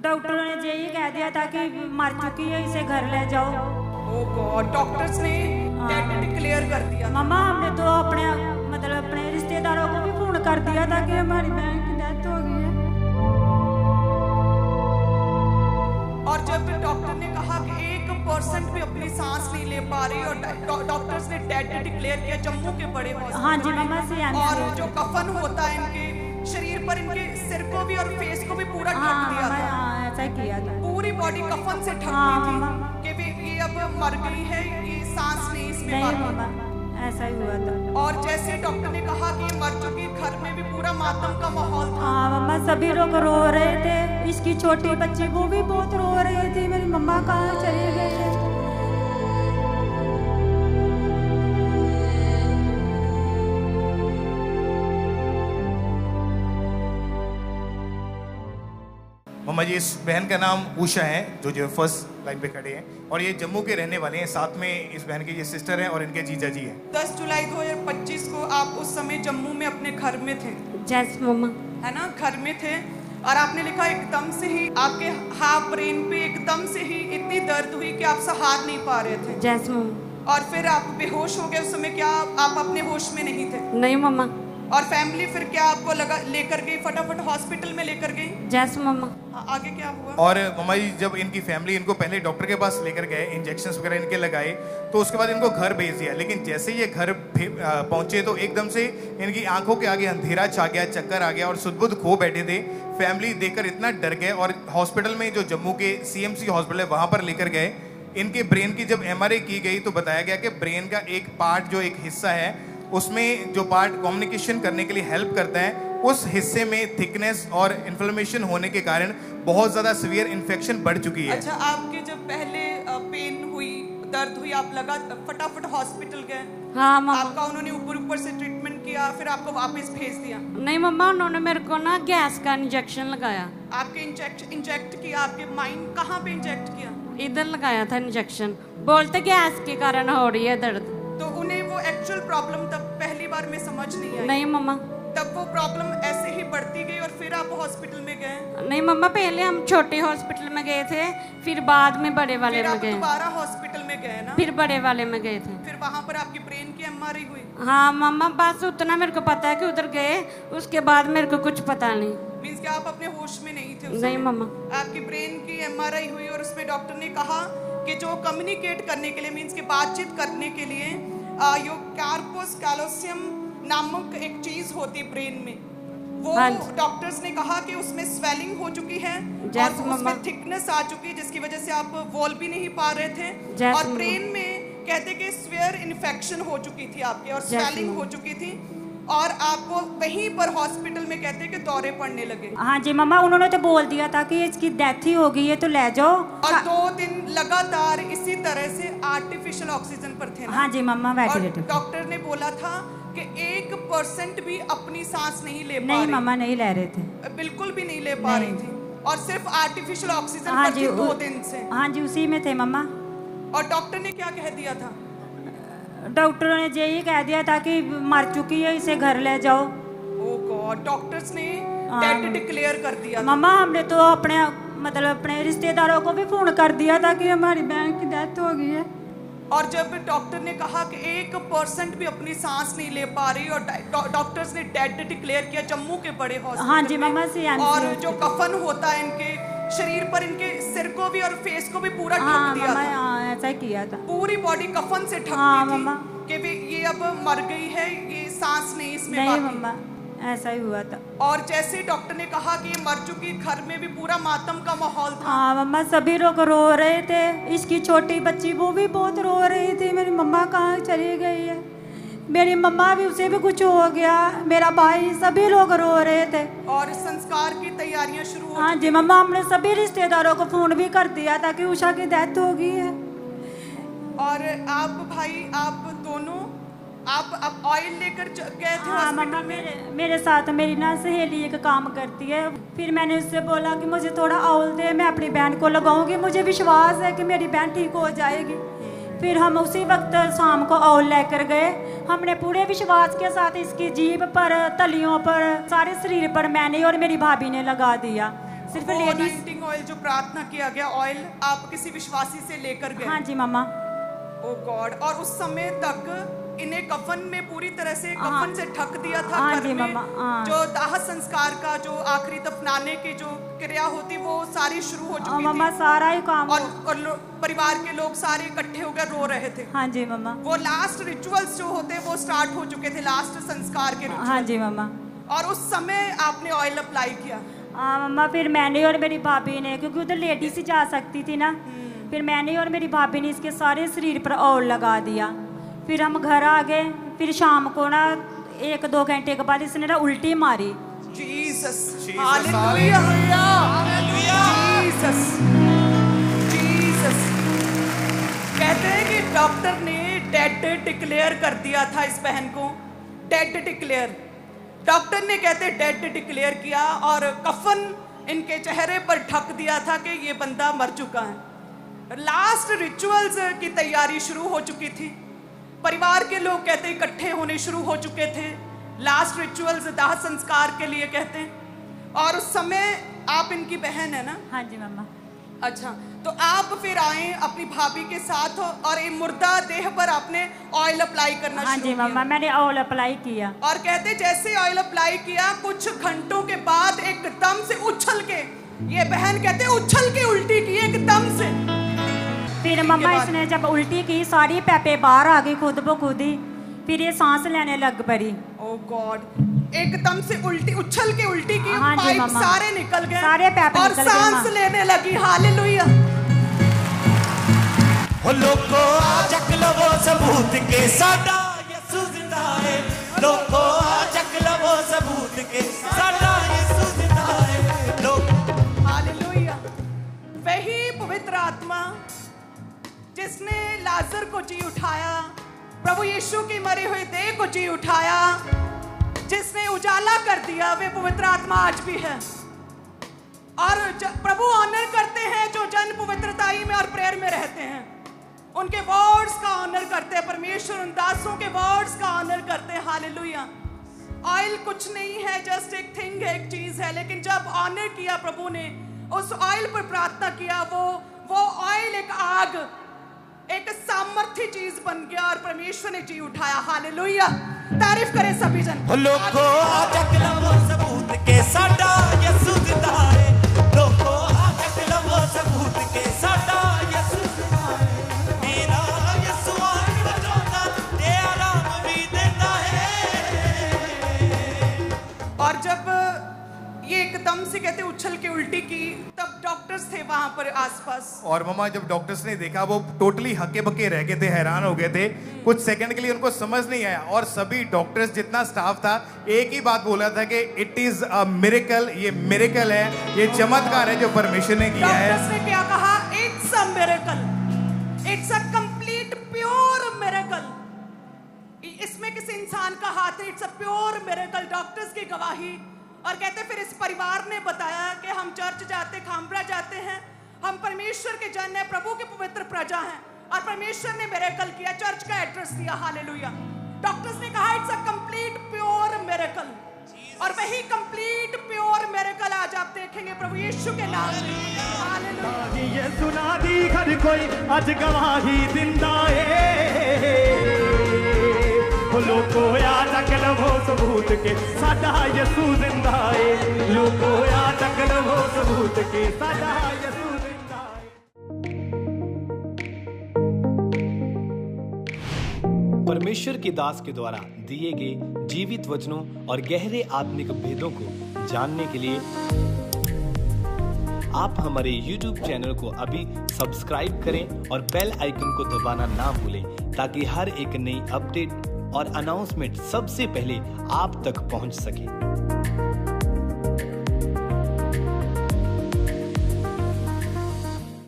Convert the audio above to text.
डॉक्टरों ने यही कह दिया था कि मर चुकी है, इसे घर ले जाओ। ओ गॉड, डॉक्टर्स ने डेड डिक्लेयर कर दिया। मामा हमने तो अपने रिश्तेदारों को भी फोन कर दिया था कि हमारी बहन की डेथ हो गई है। और जब डॉक्टर ने कहा कि 1% भी अपनी सांस नहीं ले पा रही और डॉक्टर्स ने डेड डिक्लेयर किया जम्मू के बड़े हॉस्पिटल। हाँ जी मामा से। और जो कफन होता है इनके शरीर पर, इनके सिर को भी और फेस को भी पूरा ढक दिया था। हाँ, ऐसा किया था। पूरी बॉडी कफन से ढक दी थी कि ये अब मर गई है, ये सांस नहीं इसमें बाकी। ऐसा ही हुआ था। और जैसे डॉक्टर ने कहा कि मर चुकी, घर में भी पूरा मातम का माहौल था। हाँ मम्मा, सभी लोग रो रहे थे। इसकी छोटी बच्ची वो भी बहुत रो रही थी, मेरी मम्मा कहाँ चली गई है। मम्मा जी, इस बहन का नाम उषा है जो फर्स्ट लाइन पे खड़े हैं, और ये जम्मू के रहने वाले हैं। साथ में इस बहन के ये सिस्टर हैं और इनके जीजा जी हैं। 10 जुलाई 2025 को आप उस समय जम्मू में अपने घर में थे। जैस मम्मा, है ना, घर में थे। और आपने लिखा एकदम से ही आपके हाफ ब्रेन पे एकदम से ही इतनी दर्द हुई कि आप सहार नहीं पा रहे थे। जैस मम्मा। और फिर आप बेहोश हो गए। उस समय क्या आप अपने होश में नहीं थे? नहीं मम्मा। और फैमिली फिर क्या आपको लगा लेकर गई, फटाफट हॉस्पिटल में लेकर गई? जैस मम्मा। आगे क्या हुआ? और मम्मा जी, जब इनकी फैमिली इनको पहले डॉक्टर के पास लेकर गए, इंजेक्शंस वगैरह इनके लगाए, तो उसके बाद इनको घर भेज दिया। लेकिन जैसे ये घर पहुंचे तो एकदम से इनकी आंखों के आगे अंधेरा छा गया, चक्कर आ गया और सुध-बुध खो बैठे थे। फैमिली देखकर इतना डर गए और हॉस्पिटल में, जो जम्मू के CMC हॉस्पिटल है, वहां पर लेकर गए। इनके ब्रेन की जब MRI की गई तो बताया गया कि ब्रेन का एक पार्ट, जो एक हिस्सा है, उसमें जो पार्ट कम्युनिकेशन करने के लिए हेल्प करता है, उस हिस्से में थिकनेस और इन्फ्लेमेशन होने के कारण बहुत ज्यादा सीवियर इन्फेक्शन बढ़ चुकी है। अच्छा, आपके जब पहले पेन हुई, दर्द हुई, आप लगा फटाफट हॉस्पिटल गए? हाँ मम्मा। आपका उन्होंने ऊपर से ट्रीटमेंट किया, फिर आपको वापस भेज दिया? नहीं मम्मा, उन्होंने मेरे को ना गैस का इंजेक्शन लगाया। आपके इंजेक्ट किया? आपके माइंड कहाँ पे इंजेक्ट किया? इधर लगाया था इंजेक्शन। बोलते गैस के कारण हो रही है दर्द। तो उन्हें वो एक्चुअल प्रॉब्लम तब पहली बार में समझ नहीं आई? नहीं मम्मा। तब वो प्रॉब्लम ऐसे ही बढ़ती गई और फिर आप हॉस्पिटल में गए? नहीं मम्मा, पहले हम छोटे हॉस्पिटल में गए थे, फिर बाद में बड़े वाले में गए। दोबारा हॉस्पिटल में गए ना? फिर बड़े वाले में गए थे। फिर वहाँ पर आपकी ब्रेन की MRI हुई? हाँ मम्मा, बस उतना मेरे को पता है कि उधर गए, उसके बाद मेरे को कुछ पता नहीं। मींस कि आप अपने होश में नहीं थे उस नहीं समय? मम्मा। आपकी ब्रेन की MRI हुई और उसमें डॉक्टर ने कहा कि जो कम्युनिकेट करने के लिए, मींस कि बातचीत करने के लिए, यो कार्पस कैलोसियम नामक एक चीज होती है ब्रेन में, वो डॉक्टर्स ने कहा कि उसमें स्वेलिंग हो चुकी है और उसमें थिकनेस आ चुकी है, जिसकी वजह से आप बोल भी नहीं पा रहे थे। और ब्रेन में कहते कि स्वेयर इन्फेक्शन हो चुकी थी आपके और स्वेलिंग हो चुकी थी, और आपको वहीं पर हॉस्पिटल में कहते कि दौरे पड़ने लगे। हाँ जी मम्मा, उन्होंने तो बोल दिया था कि इसकी डेथ ही हो गई है तो ले जाओ। और 2 दिन लगातार इसी तरह से आर्टिफिशियल ऑक्सीजन पर थे ना? हाँ जी मम्मा, वेंटिलेटर। डॉक्टर ने बोला था कि 1% भी अपनी सांस नहीं ले पा रही। नहीं मम्मा, नहीं ले रहे थे, बिल्कुल भी नहीं ले पा रही थी, और सिर्फ आर्टिफिशियल ऑक्सीजन हाँ पर थी 2 दिन से। हाँ जी, उसी में थे मम्मा। और डॉक्टर ने क्या कह दिया था? डॉक्टरों ने यही कह दिया था कि मर चुकी है, इसे घर ले जाओ। ओ गॉड, डॉक्टर्स ने डेड डिक्लेयर कर दिया। मम्मा हमने तो अपने रिश्तेदारों को भी फोन कर दिया था कि हमारी बहन की डेथ हो गई है। और जब डॉक्टर ने कहा कि 1% भी अपनी सांस नहीं ले पा रही और डॉक्टर्स ने डेड डिक्लेयर किया जम्मू के बड़े हॉस्पिटल। हाँ जी मम्मा से। और जो कफन होता है इनके शरीर पर, इनके सिर को भी और फेस को भी पूरा ढक दिया था। हाँ, ऐसा किया था। पूरी बॉडी कफन से ढक दी थी कि ये अब मर गई है, ये सांस नहीं इसमें नहीं बाकी। मम्मा, ऐसा ही हुआ था। और जैसे डॉक्टर ने कहा कि ये मर चुकी, घर में भी पूरा मातम का माहौल था। हाँ मम्मा, सभी लोग रो रहे थे। इसकी छोटी बच्ची वो भी बहुत रो रही थी, मेरी मम्मा कहाँ चली गई है। मेरी मम्मा भी, उसे भी कुछ हो गया, मेरा भाई, सभी लोग रो रहे थे। और संस्कार की तैयारियां शुरू हो हाँ जी मम्मा, हमने सभी रिश्तेदारों को फोन भी कर दिया था कि उषा की डेथ हो गई है। और आप भाई, आप दोनों आप ऑयल लेकर गए थे? हाँ मम्मा, मेरे साथ मेरी ना सहेली एक काम करती है। फिर मैंने उससे बोला कि मुझे थोड़ा ऑयल दे, मैं अपनी बहन को लगाऊंगी, मुझे विश्वास है कि मेरी बहन ठीक हो जाएगी। फिर हम उसी वक्त शाम को ऑयल लेकर गए। हमने पूरे विश्वास के साथ इसकी जीभ पर, तलियों पर, सारे शरीर पर मैंने और मेरी भाभी ने लगा दिया। सिर्फ वो लेडीज। anointing oil जो प्रार्थना किया गया ऑयल आप किसी विश्वासी से लेकर गए। हाँ जी मम्मा। ओ गॉड, और उस समय तक इन्हें कफन में पूरी तरह से हाँ। कफन से ढक दिया था। हाँ घर जी में मम्मा, हाँ। जो दाह संस्कार का जो आखिरी दफनाने की जो क्रिया होती वो सारी शुरू हो चुकी मम्मा थी सारा ही काम और परिवार के लोग सारे इकट्ठे होकर रो रहे थे। हाँ जी मम्मा। वो लास्ट रिचुअल्स जो होते वो स्टार्ट हो चुके थे, लास्ट संस्कार के हाँ रिचुअल। जी मम्मा। और उस समय आपने ऑयल अप्लाई किया। हाँ मम्मा, फिर मैंने और मेरी भाभी ने, क्योंकि उधर लेडीज ही जा सकती थी ना, फिर मैंने और मेरी भाभी ने इसके सारे शरीर पर ऑयल लगा दिया। फिर हम घर आ गए। फिर शाम को ना 1-2 घंटे के बाद इसने ना उल्टी मारी। Jesus, Jesus, hallelujah, Jesus, Jesus. कहते हैं कि डॉक्टर ने डेड डिक्लेयर कर दिया था इस बहन को, डेड डिक्लेयर। डॉक्टर ने कहते डेड डिक्लेयर किया और कफन इनके चेहरे पर ढक दिया था कि ये बंदा मर चुका है। लास्ट रिचुअल्स की तैयारी शुरू हो चुकी थी। परिवार के लोग कहते इकट्ठे होने शुरू हो चुके थे लास्ट रिचुअल्स दाह संस्कार के लिए कहते हैं। और उस समय आप इनकी बहन है ना? हाँ जी मम्मा। अच्छा, तो आप फिर आए अपनी भाभी के साथ और ये मुर्दा देह पर आपने ऑयल अप्लाई करना हाँ शुरू जी मम्मा, किया। मैंने ऑयल अप्लाई किया। और कहते जैसे ऑयल अप्लाई किया कुछ घंटों के बाद एकदम से उछल के, ये बहन कहते उछल के उल्टी की एकदम से। फिर मम्मा इसने जब उल्टी की सारी पैपे बाहर आ गई खुद ब खुद ही। फिर ये सांस लेने लग पड़ी। ओ गॉड, एकदम से उल्टी, उछल के उल्टी की, हाँ जी पाइप मम्मा। सारे निकल गए, सारे पैप और निकल गए सांस माँ। लेने लगी। हालेलुया। ओ लोगो आ चक लवो सबूत के साडा यीशु जिंदा है। लोगो आ चक लवो सबूत के साडा यीशु जिंदा है। लोग हालेलुया। वही पवित्र आत्मा जिसने लाजर को जी उठाया, प्रभु यीशु की मरी हुई देह को जी उठाया, जिसने उजाला कर दिया, वे पवित्र आत्मा आज भी है। और प्रभु ऑनर करते हैं जो जन पवित्रताई में और प्रेयर में रहते हैं, उनके वर्ड्स का ऑनर करते हैं। परमेश्वर उन दासों के वर्ड्स का ऑनर करते हैं। हालेलुया। ऑयल कुछ नहीं है, जस्ट एक थिंग है, एक चीज है, लेकिन जब ऑनर किया प्रभु ने, उस ऑयल पर प्रार्थना किया, वो ऑयल एक आग, एक सामर्थ्य चीज बन गया और परमेश्वर ने जी उठाया। हालेलुया। तारीफ करें सभी जन। ओ लोगो आ चक लवो सबूत के साडा यीशु जिंदा है। लोगो आ चक लवो सबूत के साडा यीशु जिंदा है। मेरा यीशु आन बजाता ते आराम भी देता है। और जब ये एकदम से कहते उछल के उल्टी की, तब डॉक्टर्स थे वहां पर आसपास। और मम्मा जब डॉक्टर्स ने देखा वो टोटली हक्के बक्के रह गए थे, हैरान हो गए थे। कुछ सेकंड के लिए उनको समझ नहीं आया और सभी डॉक्टर्स जितना स्टाफ था एक ही बात बोला था कि इट इज अ मिरेकल, ये मिरेकल है, ये चमत्कार है जो परमेश्वर ने किया है। डॉक्टर्स ने क्या कहा? It's a miracle, it's a complete pure miracle. इसमें किसी इंसान का हाथ है, it's a pure miracle. Doctors की गवाही। और कहते फिर इस परिवार ने बताया कि हम चर्च जाते, खामरा जाते हैं, हम परमेश्वर के जन हैं, प्रभु के पवित्र प्रजा हैं, और परमेश्वर ने मिरेकल किया, चर्च का एड्रेस दिया। हालेलुया। डॉक्टर्स ने कहा it's a complete pure miracle, और वही कंप्लीट प्योर मिरेकल आज आप देखेंगे प्रभु यीशु के नाम में। हालेलुया। ये सुना दी हर कोई आज गवाही जिंदा है। लोगो आ चक लवो सबूत के साडा यीशु जिंदा है। लोगो आ चक लवो सबूत के साडा यीशु जिंदा है। परमेश्वर के दास के द्वारा दिए गए जीवित वचनों और गहरे आत्मिक भेदों को जानने के लिए आप हमारे YouTube चैनल को अभी सब्सक्राइब करें और बेल आइकन को दबाना ना भूलें, ताकि हर एक नई अपडेट और अनाउंसमेंट सबसे पहले आप तक पहुंच सके।